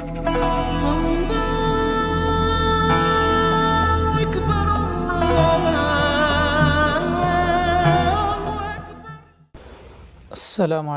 السلام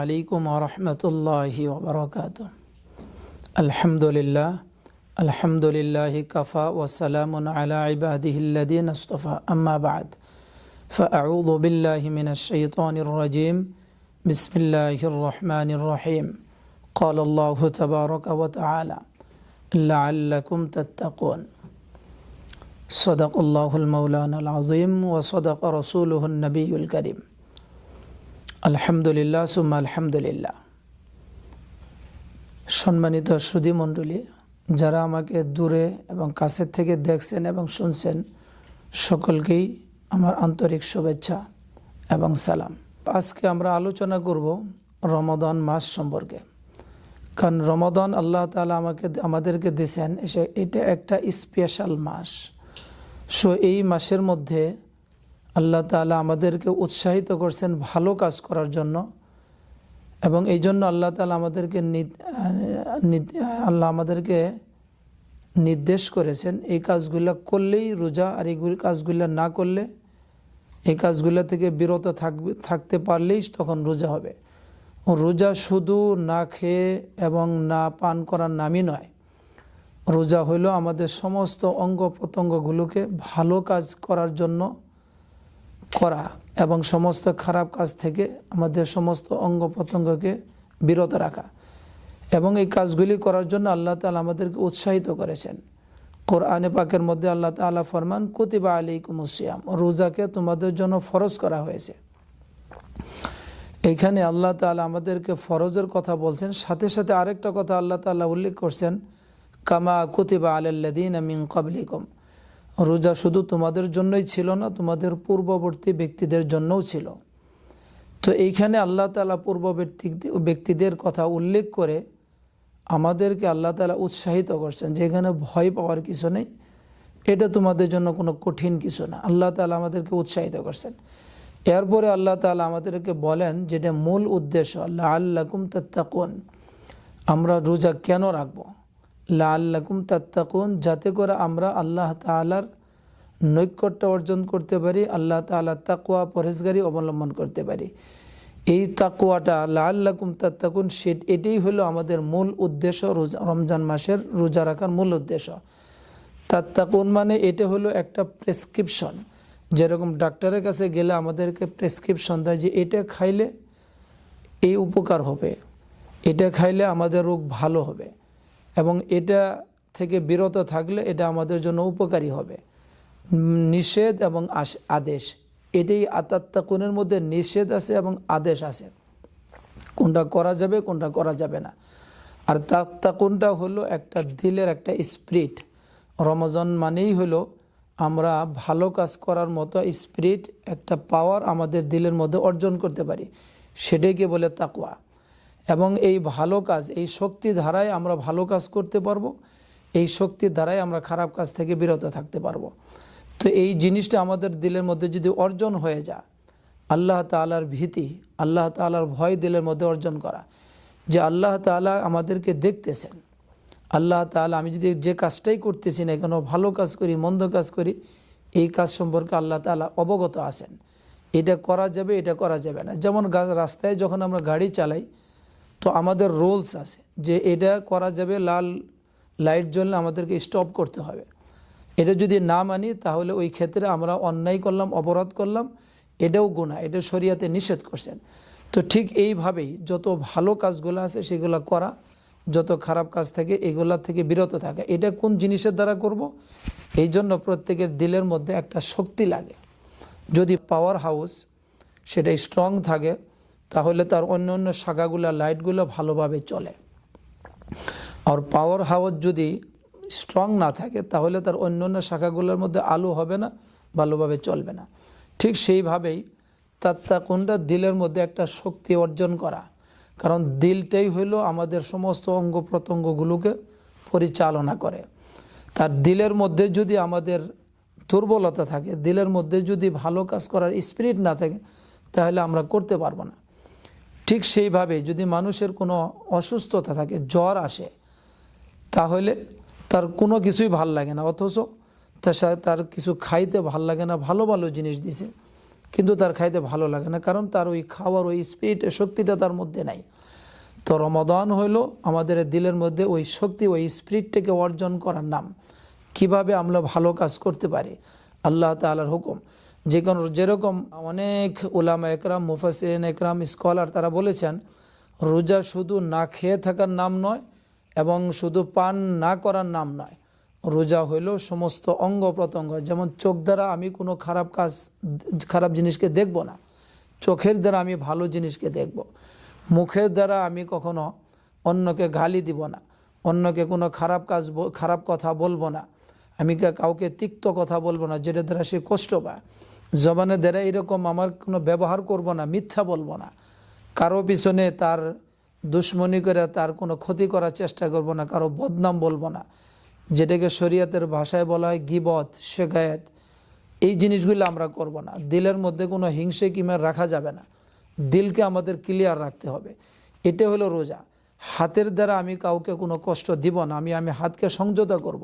عليكم ورحمة الله وبركاته. الحمد لله كفى وسلام على عباده الذين اصطفى أما بعد فأعوذ بالله من الشيطان الرجيم بسم الله الرحمن الرحيم قال الله تبارك وتعالى لعلكم تتقون صدق الله المولانا العظيم وصدق رسوله النبي الكريم আলহামদুলিল্লাহ সুম্মা আলহামদুলিল্লাহ। সম্মানিত সুধী মণ্ডলী, যারা আমাকে দূরে এবং কাছের থেকে দেখছেন এবং শুনছেন, সকলকেই আমার আন্তরিক শুভেচ্ছা এবং সালাম। আজকে আমরা আলোচনা করব রমাদান মাস সম্পর্কে। কারণ রমাদান আল্লাহ তাআলা আমাদেরকে দিয়েছেন, এটা একটা স্পেশাল মাস। সো এই মাসের মধ্যে আল্লাহ তাআলা আমাদেরকে উৎসাহিত করছেন ভালো কাজ করার জন্য, এবং এই জন্য আল্লাহ তাআলা আমাদেরকে নির্দেশ করেছেন এই কাজগুলো করলেই রোজা, আর এই কাজগুলো না করলে, এই কাজগুলো থেকে বিরত থাকতে পারলেই তখন রোজা হবে। রোজা শুধু না খেয়ে এবং না পান করার নামই নয়, রোজা হইল আমাদের সমস্ত অঙ্গ প্রত্যঙ্গগুলোকে ভালো কাজ করার জন্য করা এবং সমস্ত খারাপ কাজ থেকে আমাদের সমস্ত অঙ্গ প্রত্যঙ্গকে বিরত রাখা। এবং এই কাজগুলি করার জন্য আল্লাহ তাআলা আমাদেরকে উৎসাহিত করেছেন। কোরআনে পাকের মধ্যে আল্লাহ তাআলা ফরমান কুতিবা আলাইকুমুস সিয়াম, রোজাকে তোমাদের জন্য ফরজ করা হয়েছে। এইখানে আল্লাহ তাআলা আমাদেরকে ফরজের কথা বলছেন, সাথে সাথে আরেকটা কথা আল্লাহ তাআলা উল্লেখ করছেন, কামা কুতিবা আলাল্লাযীনা মিন ক্বাবলিকুম, রোজা শুধু তোমাদের জন্যই ছিল না, তোমাদের পূর্ববর্তী ব্যক্তিদের জন্যও ছিল। তো এইখানে আল্লাহ তাআলা পূর্ববর্তী ব্যক্তিদের কথা উল্লেখ করে আমাদেরকে আল্লাহ তাআলা উৎসাহিত করছেন যে এখানে ভয় পাওয়ার কিছু নেই, এটা তোমাদের জন্য কোনো কঠিন কিছু না। আল্লাহ তাআলা আমাদেরকে উৎসাহিত করছেন। এরপরে আল্লাহ তাআলা আমাদেরকে বলেন যেটা মূল উদ্দেশ্য, লাআল্লাকুম তাত্তাকুন, আমরা রোজা কেন রাখবো? লাআল্লাকুম তাত্তাকুন, যাতে করে আমরা আল্লাহ তাআলার নৈকট্য অর্জন করতে পারি, আল্লাহ তাআলার তাকওয়া পরহেজগারি অবলম্বন করতে পারি। এই তাকওয়াটা লাআল্লাকুম তাত্তাকুন, এটাই হলো আমাদের মূল উদ্দেশ্য, রমজান মাসের রোজা রাখার মূল উদ্দেশ্য। তাত্তাকুন মানে এটা হলো একটা প্রেসক্রিপশন। যেরকম ডাক্তারের কাছে গেলে আমাদেরকে প্রেসক্রিপশন দেয় যে এটা খাইলে এই উপকার হবে, এটা খাইলে আমাদের রোগ ভালো হবে, এবং এটা থেকে বিরত থাকলে এটা আমাদের জন্য উপকারী হবে। নিষেধ এবং আদেশ, এটাই তাত্তাকুনের মধ্যে নিষেধ আছে এবং আদেশ আছে, কোনটা করা যাবে কোনটা করা যাবে না। আর তাত্তাকুনটা হলো একটা দিলের একটা স্পিরিট। রমজান মানেই হলো আমরা ভালো কাজ করার মতো স্পিরিট, একটা পাওয়ার আমাদের দিলের মধ্যে অর্জন করতে পারি, সেটাকে বলে তাকওয়া। এবং এই ভালো কাজ, এই শক্তি ধারায় আমরা ভালো কাজ করতে পারবো, এই শক্তির দ্বারাই আমরা খারাপ কাজ থেকে বিরত থাকতে পারবো। তো এই জিনিসটা আমাদের দিলের মধ্যে যদি অর্জন হয়ে যায়, আল্লাহ তাআলার ভীতি, আল্লাহ তাআলার ভয় দিলের মধ্যে অর্জন করা, যে আল্লাহ তাআলা আমাদেরকে দেখতেছেন, আল্লাহ তাআলা আমি যদি যে কাজটাই করতেছি না কেন, ভালো কাজ করি মন্দ কাজ করি, এই কাজ সম্পর্কে আল্লাহ তাআলা অবগত আছেন, এটা করা যাবে এটা করা যাবে না। যেমন রাস্তায় যখন আমরা গাড়ি চালাই, তো আমাদের রুলস আছে যে এটা করা যাবে, লাল লাইট জ্বললে আমাদেরকে স্টপ করতে হবে। এটা যদি না মানি তাহলে ওই ক্ষেত্রে আমরা অন্যায় করলাম, অপরাধ করলাম, এটাও গুনাহ, এটা শরীয়তে নিষেধ করছেন। তো ঠিক এইভাবেই যত ভালো কাজগুলো আছে সেগুলো করা, যত খারাপ কাজ থাকে এগুলা থেকে বিরত থাকা। এটা কোন জিনিসের দ্বারা করব? এই জন্য প্রত্যেকের দিলের মধ্যে একটা শক্তি লাগে। যদি পাওয়ার হাউস সেটা স্ট্রং থাকে, তাহলে তার অন্য অন্য শাখাগুলো, লাইটগুলো ভালোভাবে চলে। আর পাওয়ার হাউস যদি স্ট্রং না থাকে, তাহলে তার অন্য অন্য শাখাগুলোর মধ্যে আলো হবে না, ভালোভাবে চলবে না। ঠিক সেইভাবেই তাত্তাকুনটা দিলের মধ্যে একটা শক্তি অর্জন করা, কারণ দিলটাই হলো আমাদের সমস্ত অঙ্গ প্রত্যঙ্গগুলোকে পরিচালনা করে। তার দিলের মধ্যে যদি আমাদের দুর্বলতা থাকে, দিলের মধ্যে যদি ভালো কাজ করার স্পিরিট না থাকে, তাহলে আমরা করতে পারবো না। ঠিক সেইভাবে যদি মানুষের কোনো অসুস্থতা থাকে, জ্বর আসে, তাহলে তার কোনো কিছুই ভাল লাগে না, অথচ তার কিছু খাইতে ভাল লাগে না, ভালো ভালো জিনিস দিছে কিন্তু তার খাইতে ভালো লাগে না, কারণ তার ওই খাওয়ার ওই স্পিরিট শক্তিটা তার মধ্যে নাই। তো রমাদান হইল আমাদের দিলের মধ্যে ওই শক্তি ওই স্পিরিটটাকে অর্জন করার নাম। কিভাবে আমরা ভালো কাজ করতে পারি, আল্লাহ তাআলার হুকুম। যেরকম অনেক উলামা একরাম, মুফাসসিরিন একরাম, স্কলার তারা বলেছেন রোজা শুধু না খেয়ে থাকার নাম নয় এবং শুধু পান না করার নাম নয়। রোজা হইল সমস্ত অঙ্গ প্রত্যঙ্গ। যেমন চোখ দ্বারা আমি কোনো খারাপ জিনিসকে দেখব না, চোখের দ্বারা আমি ভালো জিনিসকে দেখব। মুখের দ্বারা আমি কখনো অন্যকে গালি দিব না, অন্যকে কোনো খারাপ কথা বলবো না, আমি কাউকে তিক্ত কথা বলবো না যেটা দ্বারা সে কষ্ট পায়। জবানের দ্বারা এরকম আমার কোনো ব্যবহার করব না, মিথ্যা বলবো না, কারো পিছনে তার দুশ্মনী করে তার কোনো ক্ষতি করার চেষ্টা করব না, কারো বদনাম বলবো না, যেটাকে শরীয়তের ভাষায় বলা হয় গীবত, শেখায়েত। এই জিনিসগুলো আমরা করব না। দিলের মধ্যে কোনো হিংসে কিংবা রাখা যাবে না, দিলকে আমাদের ক্লিয়ার রাখতে হবে। এটা হলো রোজা। হাতের দ্বারা আমি কাউকে কোনো কষ্ট দিব না, আমি হাতকে সংযত করব।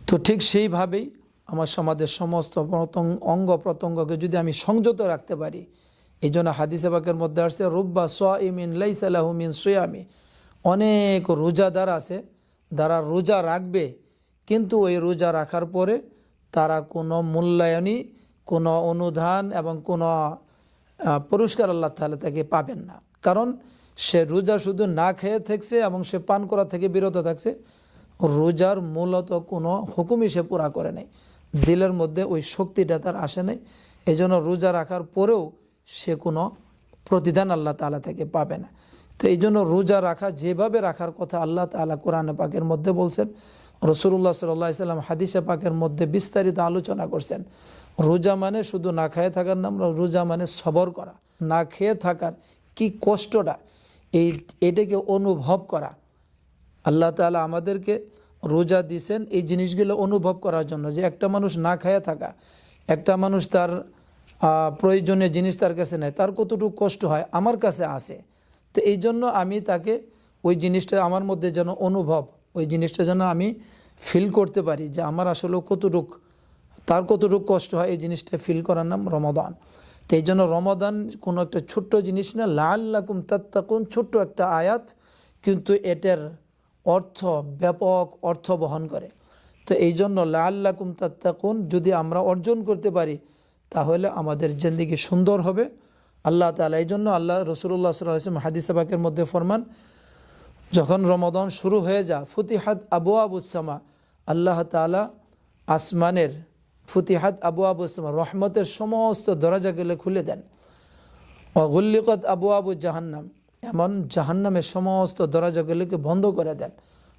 তো ঠিক সেইভাবেই আমার সমাজের সমস্ত অঙ্গ প্রত্যঙ্গকে যদি আমি সংযত রাখতে পারি, এই জন্য হাদিসে পাকের মধ্যে আসছে রুব্বা সাইমিন লাইসা লাহু মিন সিয়ামি, অনেক রোজাদার আছে যারা রোজা রাখবে কিন্তু ওই রোজা রাখার পরে তারা কোনো মূল্যায়নই, কোনো অনুদান এবং কোনো পুরস্কার আল্লাহ তাআলা তাকে পাবেন না। কারণ সে রোজা শুধু না খেয়ে থাকছে এবং সে পান করা থেকে বিরত থাকছে, রোজার মূলত কোনো হুকুমই সে পুরা করে নাই, দিলের মধ্যে ওই শক্তিটা তার আসে নাই। এই জন্য রোজা রাখার পরেও সে কোনো প্রতিদান আল্লাহ তাআলা থেকে পাবে না। তো এই জন্য রোজা রাখা যেভাবে রাখার কথা আল্লাহ তাআলা কোরআনে পাকের মধ্যে বলছেন, রাসূলুল্লাহ সাল্লাল্লাহু আলাইহি সাল্লাম হাদিসে পাকের মধ্যে বিস্তারিত আলোচনা করছেন। রোজা মানে শুধু না খেয়ে থাকার নাম, রোজা মানে সবর করা, না খেয়ে থাকার কি কষ্টটা এটাকে অনুভব করা। আল্লাহ তাআলা আমাদেরকে রোজা দিয়েছেন এই জিনিসগুলো অনুভব করার জন্য, যে একটা মানুষ না খেয়ে থাকা, একটা মানুষ তার প্রয়োজনীয় জিনিস তার কাছে নেই, তার কতটুকু কষ্ট হয় আমার কাছে আসে। তো এই জন্য আমি তাকে ওই জিনিসটা আমার মধ্যে যেন অনুভব, ওই জিনিসটা যেন আমি ফিল করতে পারি যে আমার আসলে তার কতটুকু কষ্ট হয়, এই জিনিসটা ফিল করার নাম রমাদান। তো এই জন্য রমাদান কোনো একটা ছোট্ট জিনিস না, লাআল্লাকুম তাত্তাকুন, ছোট্ট একটা আয়াত, কিন্তু এটার অর্থ ব্যাপক অর্থ বহন করে। তো এই জন্য লাআল্লাকুম তাত্তাকুন যদি আমরা অর্জন করতে পারি তাহলে আমাদের জিন্দেগি সুন্দর হবে। আল্লাহ তাআলা এই জন্য রাসূলুল্লাহ সাল্লাল্লাহু আলাইহি ওয়াসাল্লাম হাদিসে পাকের মধ্যে ফরমান, যখন রমাদান শুরু হয়ে যায় ফুতিহাত আবওয়াবুস সামা, আল্লাহ তাআলা আসমানের ফুতিহাত আবওয়াবুস সামা, রহমতের সমস্ত দরজাগুলো খুলে দেন। ওয়া গুল্লিকাত আবওয়াবুজ জাহান্নাম, এমন জাহান্নামের সমস্ত দরজাগুলোকে বন্ধ করে দেন।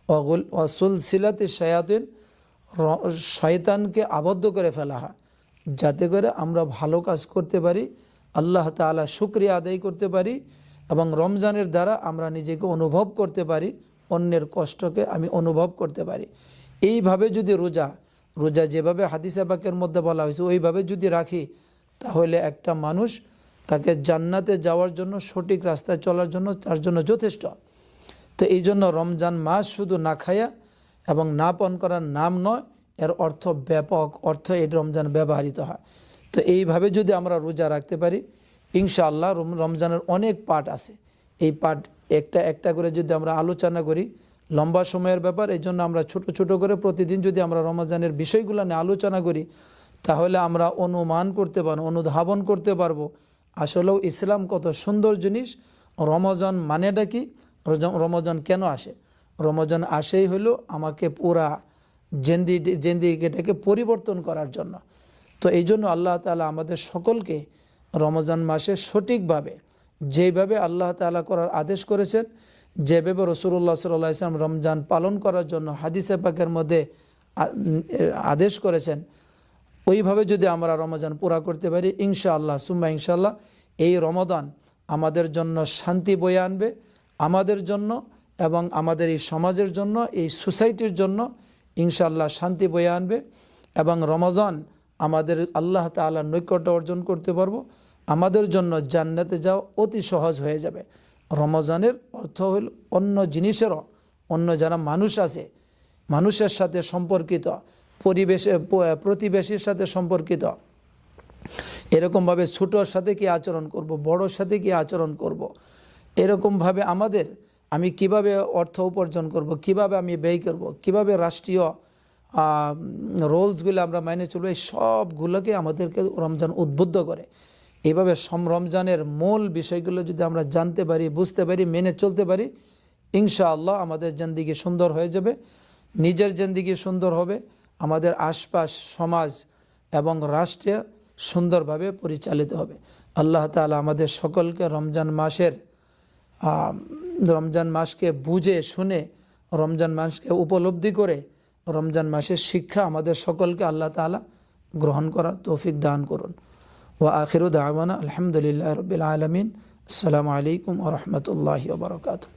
ওয়া সুলসিলাতিশ শায়াতিন, শয়তানকে আবদ্ধ করে ফেলা হয়, যাতে করে আমরা ভালো কাজ করতে পারি, আল্লাহ তাআলা শুকরিয়া আদায় করতে পারি এবং রমজানের দ্বারা আমরা নিজেকে অনুভব করতে পারি, অন্যের কষ্টকে আমি অনুভব করতে পারি। এইভাবে যদি রোজা যেভাবে হাদিসে পাকের মধ্যে বলা হয়েছে ওইভাবে যদি রাখি, তাহলে একটা মানুষ তাকে জান্নাতে যাওয়ার জন্য, সঠিক রাস্তায় চলার জন্য তার জন্য যথেষ্ট। তো এই জন্য রমজান মাস শুধু না খায়া এবং না পান করার নাম নয়, এর অর্থ ব্যাপক অর্থ এই রমজান ব্যবহৃত হয়। তো এইভাবে যদি আমরা রোজা রাখতে পারি ইনশাআল্লাহ, রমজানের অনেক পার্ট আছে, এই পার্ট একটা একটা করে যদি আমরা আলোচনা করি, লম্বা সময়ের ব্যাপার, এই জন্য আমরা ছোট ছোট করে প্রতিদিন যদি আমরা রমজানের বিষয়গুলো নিয়ে আলোচনা করি, তাহলে আমরা অনুমান করতে পারবো, অনুধাবন করতে পারবো আসলেও ইসলাম কত সুন্দর জিনিস। রমজান মানেটা কি, রমজান কেন আসে? রমজান আসেই হলো আমাকে পুরা জিন্দেগিটাকে পরিবর্তন করার জন্য। তো এই জন্য আল্লাহ তাআলা আমাদের সকলকে রমজান মাসে সঠিকভাবে, যেভাবে আল্লাহ তাআলা করার আদেশ করেছেন, যেভাবে রাসূলুল্লাহ সাল্লাল্লাহু আলাইহি ওয়াসাল্লাম রমজান পালন করার জন্য হাদিসে পাকের মধ্যে আদেশ করেছেন, ওইভাবে যদি আমরা রমজান পুরা করতে পারি ইনশাআল্লাহ সুম্মা ইনশাআল্লাহ, এই রমাদান আমাদের জন্য শান্তি বয়ে আনবে, আমাদের জন্য এবং আমাদের এই সমাজের জন্য, এই সোসাইটির জন্য ইনশাআল্লাহ শান্তি বয়ে আনবে। এবং রমজান আমাদের আল্লাহ তাআলার নৈকট্য অর্জন করতে পারবো, আমাদের জন্য জান্নাতে যাওয়া অতি সহজ হয়ে যাবে। রমজানের অর্থ হল অন্য জিনিসেরও অন্য যারা মানুষ আছে, মানুষের সাথে সম্পর্কিত, প্রতিবেশীর সাথে সম্পর্কিত, এরকমভাবে ছোটোর সাথে কি আচরণ করব, বড়োর সাথে কি আচরণ করব, এরকমভাবে আমি কিভাবে অর্থ উপার্জন করব, কিভাবে আমি ব্যয় করব, কিভাবে রাষ্ট্রীয় রোলসগুলো আমরা মেনে চলবো, এই সবগুলোকে আমাদেরকে রমজান উদ্বুদ্ধ করে। এইভাবে রমজানের মূল বিষয়গুলো যদি আমরা জানতে পারি, বুঝতে পারি, মেনে চলতে পারি, ইনশাআল্লাহ আমাদের জিন্দেগি সুন্দর হয়ে যাবে, নিজের জিন্দেগি সুন্দর হবে, আমাদের আশপাশ, সমাজ এবং রাষ্ট্রে সুন্দরভাবে পরিচালিত হবে। আল্লাহ তাআলা আমাদের সকলকে রমজান মাসকে বুঝে শুনে, রমজান মাসকে উপলব্ধি করে, রমজান মাসের শিক্ষা আমাদের সকলকে আল্লাহ তাআলা গ্রহণ করার তৌফিক দান করুন। ওয়া আখিরু দাওয়ানা আলহামদুলিল্লাহি রাব্বিল আলামিন। আসসালামু আলাইকুম ওয়া রাহমাতুল্লাহি ওয়া বারাকাতুহু।